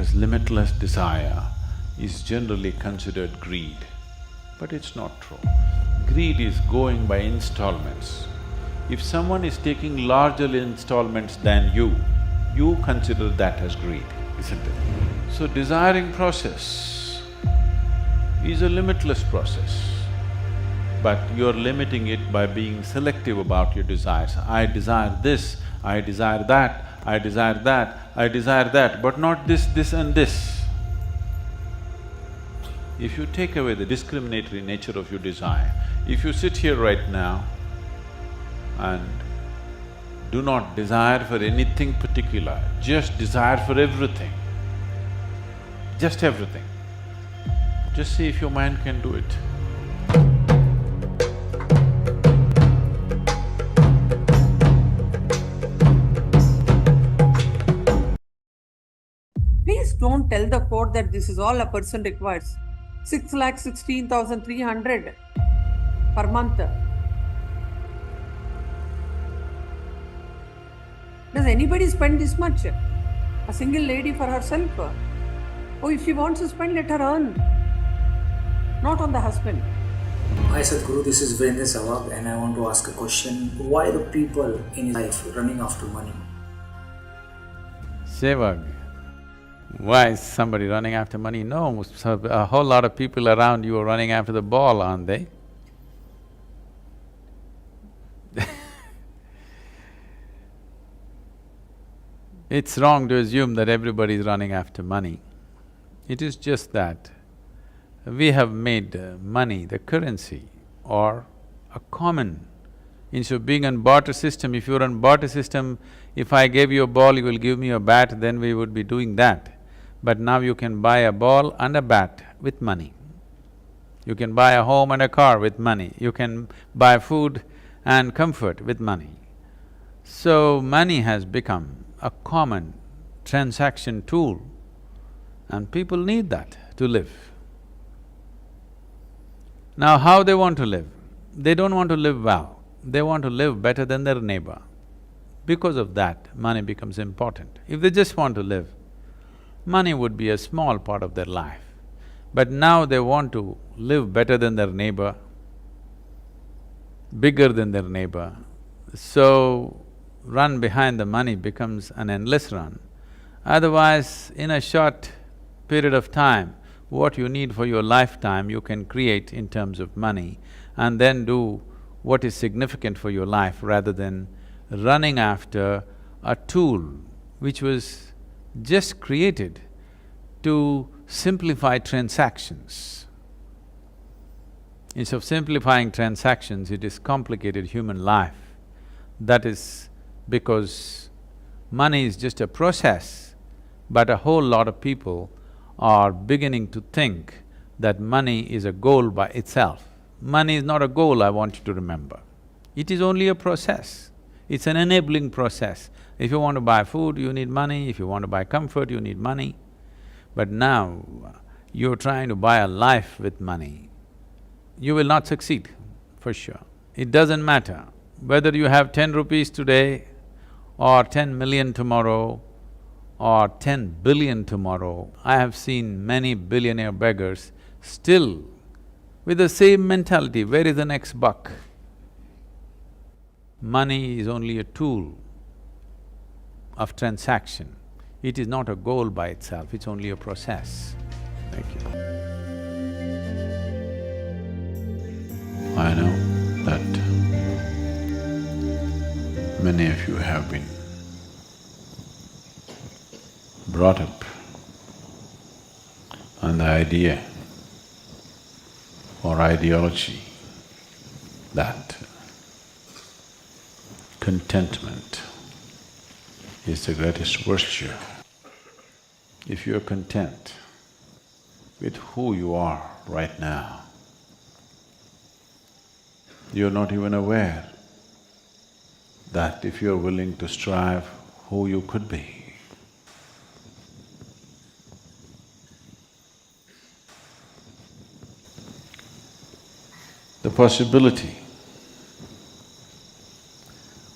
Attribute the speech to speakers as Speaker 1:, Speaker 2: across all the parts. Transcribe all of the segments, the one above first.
Speaker 1: as limitless desire is generally considered greed, but it's not true. Greed is going by installments. If someone is taking larger installments than you consider that as greed, isn't it? So desiring process is a limitless process, but you're limiting it by being selective about your desires. I desire this, I desire that, I desire that, I desire that, but not this, this and this. If you take away the discriminatory nature of your desire, if you sit here right now and do not desire for anything particular, just desire for everything, just everything, just see if your mind can do it.
Speaker 2: Please don't tell the court that this is all a person requires. 6,16,300 per month. Does anybody spend this much? A single lady for herself? Oh, if she wants to spend, let her earn. Not on the husband.
Speaker 3: Hi Sadhguru, this is Virendra Sawab and I want to ask a question. Why the people in life running after money?
Speaker 1: Sevag, why is somebody running after money? No, a whole lot of people around you are running after the ball, aren't they? It's wrong to assume that everybody is running after money. It is just that we have made money the currency or a common. Instead of being on barter system, if you're on barter system, if I gave you a ball, you will give me a bat, then we would be doing that. But now you can buy a ball and a bat with money. You can buy a home and a car with money. You can buy food and comfort with money. So money has become a common transaction tool and people need that to live. Now how they want to live? They don't want to live well, they want to live better than their neighbor. Because of that, money becomes important. If they just want to live, money would be a small part of their life. But now they want to live better than their neighbor, bigger than their neighbor. So, run behind the money becomes an endless run. Otherwise, in a short period of time, what you need for your lifetime you can create in terms of money and then do what is significant for your life rather than running after a tool which was just created to simplify transactions. Instead of simplifying transactions, it is complicated human life. That is because money is just a process, but a whole lot of people are beginning to think that money is a goal by itself. Money is not a goal, I want you to remember. It is only a process. It's an enabling process. If you want to buy food, you need money. If you want to buy comfort, you need money. But now, you're trying to buy a life with money. You will not succeed, for sure. It doesn't matter whether you have 10 rupees today or 10 million tomorrow or 10 billion tomorrow. I have seen many billionaire beggars still with the same mentality, where is the next buck? Money is only a tool of transaction. It is not a goal by itself, it's only a process. Thank you. I know that many of you have been brought up on the idea or ideology that contentment is the greatest virtue. If you're content with who you are right now, you're not even aware that if you're willing to strive, who you could be. The possibility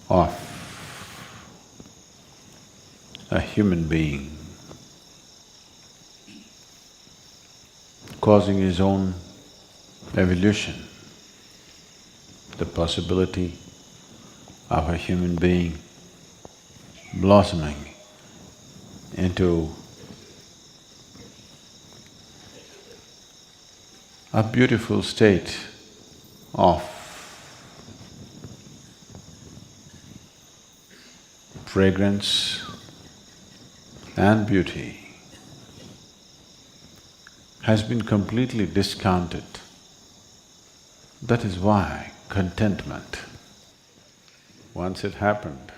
Speaker 1: of a human being causing his own evolution. The possibility of a human being blossoming into a beautiful state of fragrance and beauty has been completely discounted. That is why contentment. Once it happened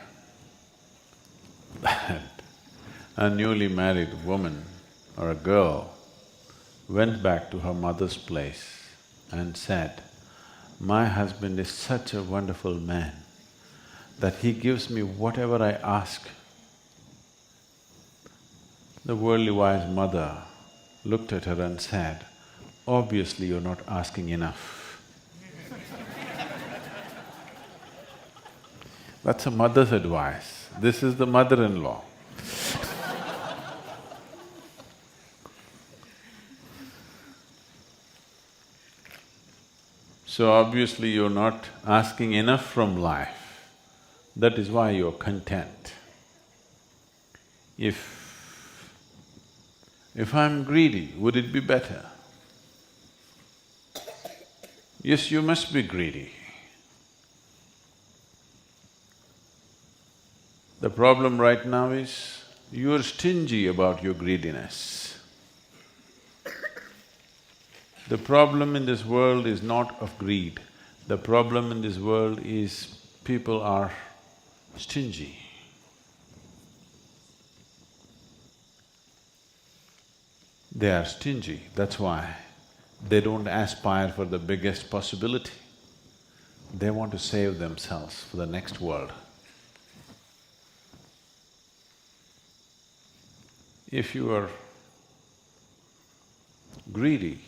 Speaker 1: that a newly married woman or a girl went back to her mother's place and said, "My husband is such a wonderful man that he gives me whatever I ask." The worldly wise mother looked at her and said, "Obviously you're not asking enough." That's a mother's advice. This is the mother-in-law. So obviously you're not asking enough from life. That is why you're content. If I'm greedy, would it be better? Yes, you must be greedy. The problem right now is, you're stingy about your greediness. The problem in this world is not of greed. The problem in this world is people are stingy. They are stingy, that's why they don't aspire for the biggest possibility. They want to save themselves for the next world. If you are greedy,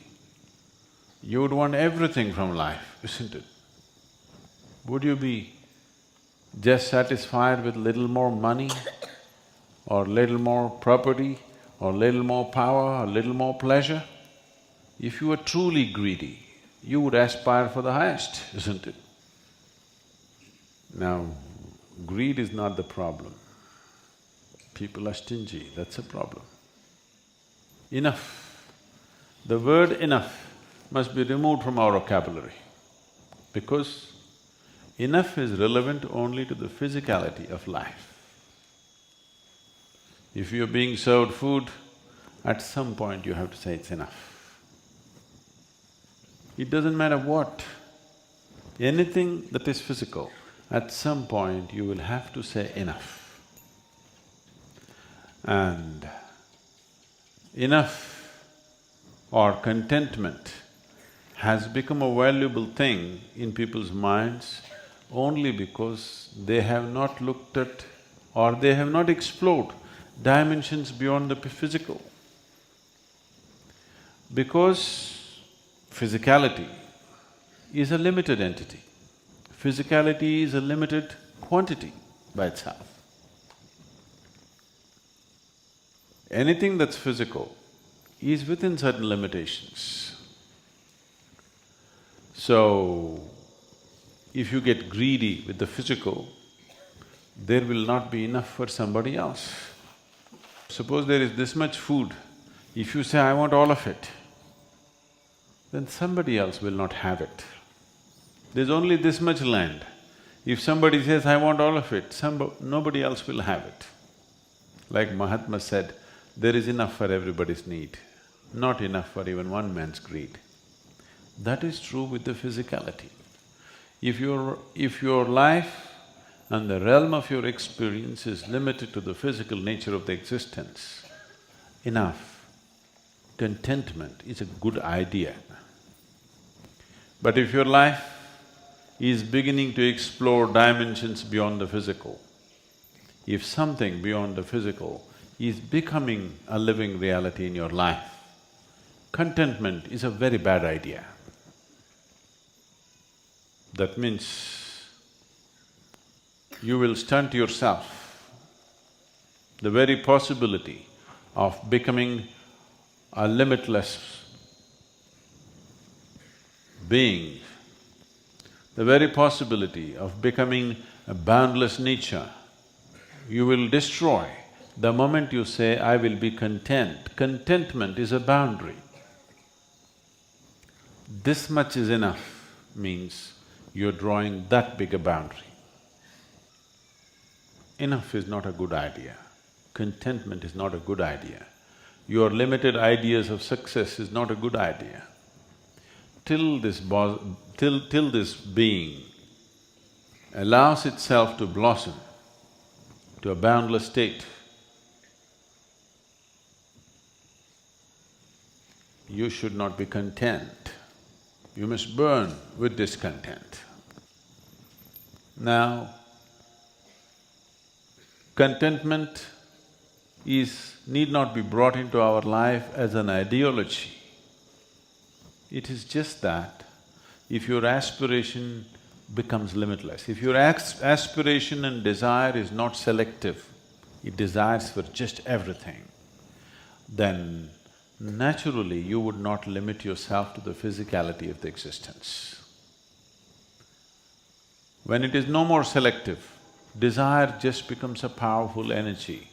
Speaker 1: you would want everything from life, isn't it? Would you be just satisfied with little more money or little more property or little more power or little more pleasure? If you were truly greedy, you would aspire for the highest, isn't it? Now, greed is not the problem. People are stingy, that's a problem. Enough. The word enough must be removed from our vocabulary, because enough is relevant only to the physicality of life. If you're being served food, at some point you have to say it's enough. It doesn't matter what, anything that is physical, at some point you will have to say enough. And enough or contentment has become a valuable thing in people's minds only because they have not looked at or they have not explored dimensions beyond the physical. Because physicality is a limited entity. Physicality is a limited quantity by itself. Anything that's physical is within certain limitations. So, if you get greedy with the physical, there will not be enough for somebody else. Suppose there is this much food, if you say, "I want all of it," then somebody else will not have it. There's only this much land. If somebody says, "I want all of it," nobody else will have it. Like Mahatma said, there is enough for everybody's need, not enough for even one man's greed. That is true with the physicality. If your life and the realm of your experience is limited to the physical nature of the existence, enough, contentment is a good idea. But if your life is beginning to explore dimensions beyond the physical, if something beyond the physical is becoming a living reality in your life, contentment is a very bad idea. That means you will stunt yourself. The very possibility of becoming a limitless being, the very possibility of becoming a boundless nature, you will destroy the moment you say, I will be content. Contentment is a boundary. This much is enough means you're drawing that big a boundary. Enough is not a good idea. Contentment is not a good idea. Your limited ideas of success is not a good idea. Till this being allows itself to blossom to a boundless state, you should not be content. You must burn with discontent. Now, contentment need not be brought into our life as an ideology. It is just that if your aspiration becomes limitless, if your aspiration and desire is not selective, it desires for just everything, then naturally you would not limit yourself to the physicality of the existence. When it is no more selective, desire just becomes a powerful energy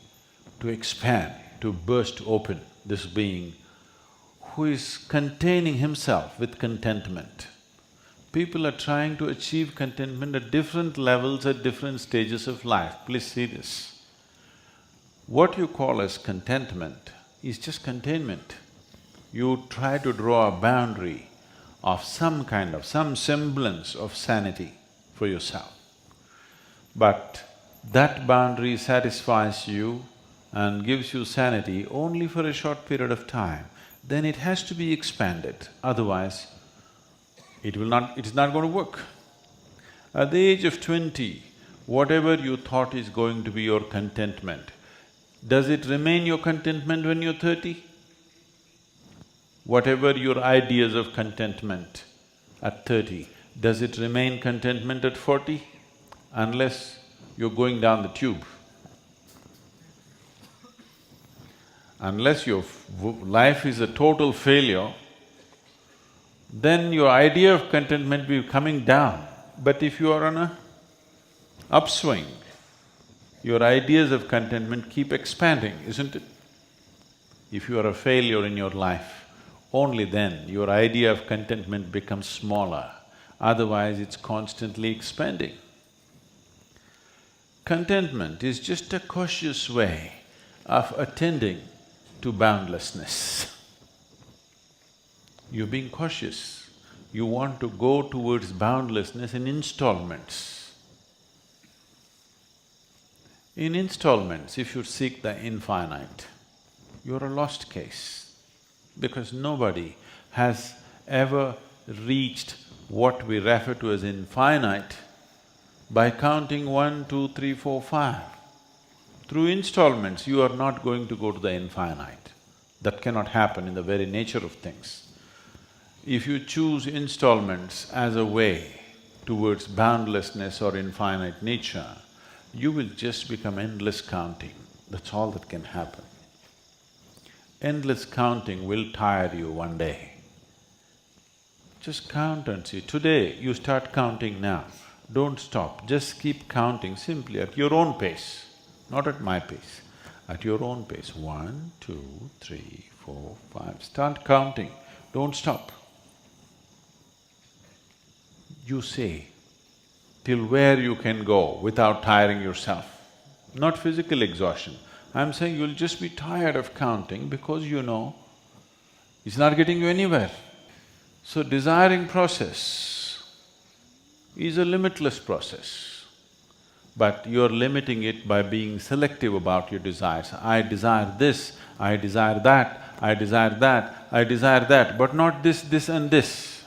Speaker 1: to expand, to burst open this being who is containing himself with contentment. People are trying to achieve contentment at different levels, at different stages of life. Please see this. What you call as contentment is just containment. You try to draw a boundary of some semblance of sanity for yourself. But that boundary satisfies you and gives you sanity only for a short period of time. Then it has to be expanded, otherwise it is not going to work. At the age of 20, whatever you thought is going to be your contentment, does it remain your contentment when you're 30? Whatever your ideas of contentment at 30, does it remain contentment at 40? Unless you're going down the tube. Unless your life is a total failure, then your idea of contentment will be coming down. But if you are on a upswing, your ideas of contentment keep expanding, isn't it? If you are a failure in your life, only then your idea of contentment becomes smaller, otherwise it's constantly expanding. Contentment is just a cautious way of attending to boundlessness. You're being cautious. You want to go towards boundlessness in installments. In installments, if you seek the infinite, you're a lost case, because nobody has ever reached what we refer to as infinite by counting 1, 2, 3, 4, 5. Through installments, you are not going to go to the infinite. That cannot happen in the very nature of things. If you choose installments as a way towards boundlessness or infinite nature, you will just become endless counting. That's all that can happen. Endless counting will tire you one day. Just count and see. Today, you start counting now. Don't stop, just keep counting simply at your own pace, not at my pace, at your own pace. 1, 2, 3, 4, 5, start counting, don't stop. You say till where you can go without tiring yourself, not physical exhaustion. I'm saying you'll just be tired of counting because you know it's not getting you anywhere. So desiring process is a limitless process, but you're limiting it by being selective about your desires. I desire this, I desire that, I desire that, I desire that, but not this, this and this.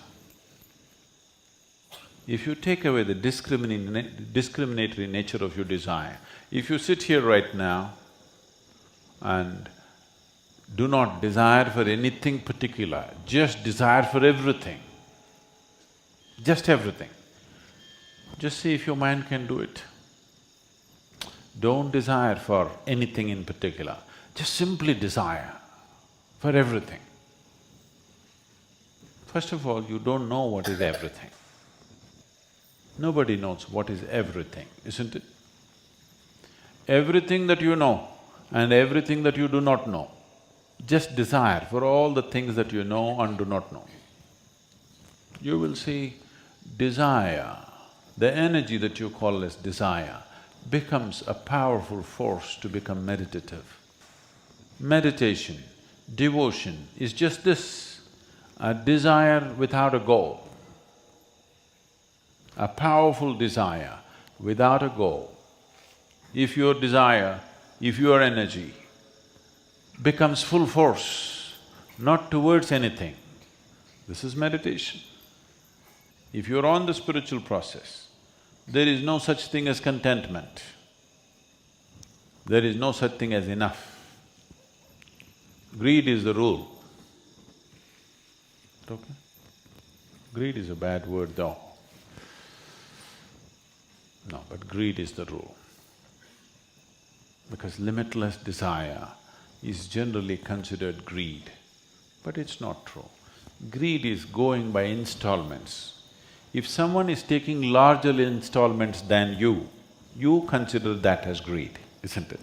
Speaker 1: If you take away the discriminatory nature of your desire, if you sit here right now and do not desire for anything particular, just desire for everything, just everything, just see if your mind can do it. Don't desire for anything in particular, just simply desire for everything. First of all, you don't know what is everything. Nobody knows what is everything, isn't it? Everything that you know and everything that you do not know, just desire for all the things that you know and do not know. You will see desire, the energy that you call as desire, becomes a powerful force to become meditative. Meditation, devotion is just this, a desire without a goal. A powerful desire without a goal. If your desire, if your energy becomes full force, not towards anything, this is meditation. If you're on the spiritual process, there is no such thing as contentment. There is no such thing as enough. Greed is the rule. Okay? Greed is a bad word though. No, but greed is the rule. Because limitless desire is generally considered greed, but it's not true. Greed is going by installments. If someone is taking larger installments than you consider that as greed, isn't it?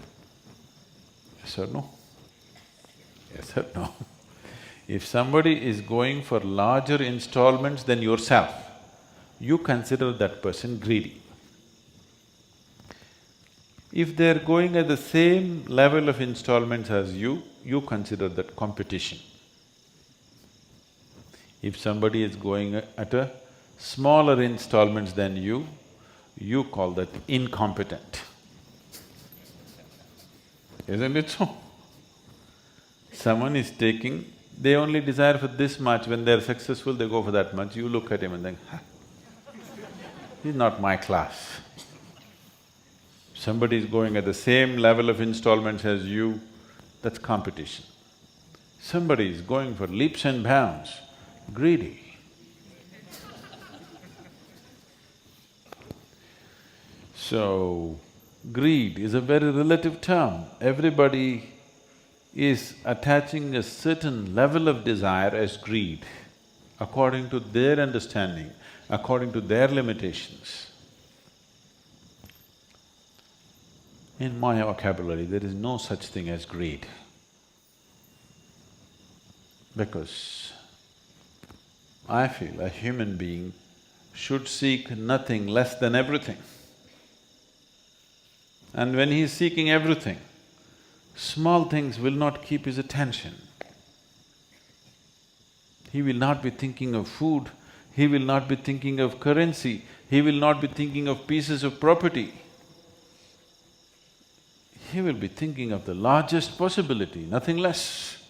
Speaker 1: Yes or no? Yes or no? If somebody is going for larger installments than yourself, you consider that person greedy. If they're going at the same level of installments as you consider that competition. If somebody is going at a smaller installments than you call that incompetent. Isn't it so? Someone is taking, they only desire for this much, when they're successful they go for that much, you look at him and think, he's not my class. Somebody is going at the same level of installments as you, that's competition. Somebody is going for leaps and bounds, greedy. So, greed is a very relative term. Everybody is attaching a certain level of desire as greed, according to their understanding, according to their limitations. In my vocabulary, there is no such thing as greed. Because I feel a human being should seek nothing less than everything. And when he is seeking everything, small things will not keep his attention. He will not be thinking of food, he will not be thinking of currency, he will not be thinking of pieces of property. He will be thinking of the largest possibility, nothing less.